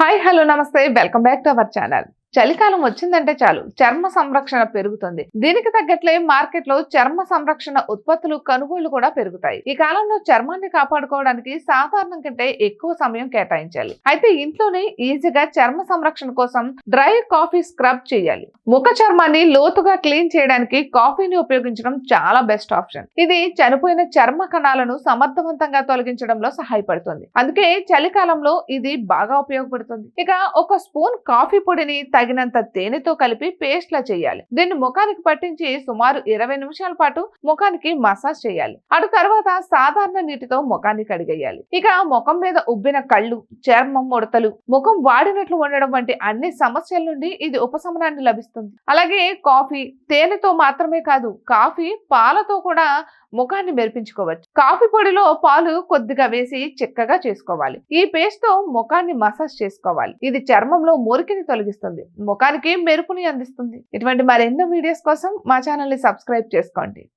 Hi hello నమస్తే welcome back to our channel. చలికాలం వచ్చిందంటే చాలు చర్మ సంరక్షణ పెరుగుతుంది. దీనికి తగ్గట్లే మార్కెట్ లో చర్మ సంరక్షణ ఉత్పత్తులు కొనుగోళ్లు కూడా పెరుగుతాయి. ఈ కాలంలో చర్మాన్ని కాపాడుకోవడానికి సాధారణం కంటే ఎక్కువ సమయం కేటాయించాలి. అయితే ఇంట్లోనే ఈజీగా చర్మ సంరక్షణ కోసం డ్రై కాఫీ స్క్రబ్ చేయాలి. ముఖ చర్మాన్ని లోతుగా క్లీన్ చేయడానికి కాఫీని ఉపయోగించడం చాలా బెస్ట్ ఆప్షన్. ఇది చనిపోయిన చర్మ కణాలను సమర్థవంతంగా తొలగించడంలో సహాయపడుతుంది. అందుకే చలికాలంలో ఇది బాగా ఉపయోగపడుతుంది. ఇక ఒక స్పూన్ కాఫీ పొడిని తగినంత తేనెతో కలిపి పేస్ట్ లా చేయాలి. దీన్ని ముఖానికి పట్టించి సుమారు 20 నిమిషాల పాటు ముఖానికి మసాజ్ చేయాలి. అటు తర్వాత సాధారణ నీటితో ముఖాన్ని కడిగేయాలి. ఇక ముఖం మీద ఉబ్బిన కళ్ళు, చర్మం ముడతలు, ముఖం వాడినట్లు ఉండడం వంటి అన్ని సమస్యల నుండి ఇది ఉపశమనాన్ని లభిస్తుంది. అలాగే కాఫీ తేనెతో మాత్రమే కాదు, కాఫీ పాలతో కూడా ముఖాన్ని మెరిపించుకోవచ్చు. కాఫీ పొడిలో పాలు కొద్దిగా వేసి చిక్కగా చేసుకోవాలి. ఈ పేస్ట్ తో ముఖాన్ని మసాజ్ చేసుకోవాలి. ఇది చర్మంలో మురికిని తొలగిస్తుంది, ముఖానికి మెరుపుని అందిస్తుంది. ఇటువంటి మరెన్నో వీడియోస్ కోసం మా ఛానల్ ని సబ్స్క్రైబ్ చేసుకోండి.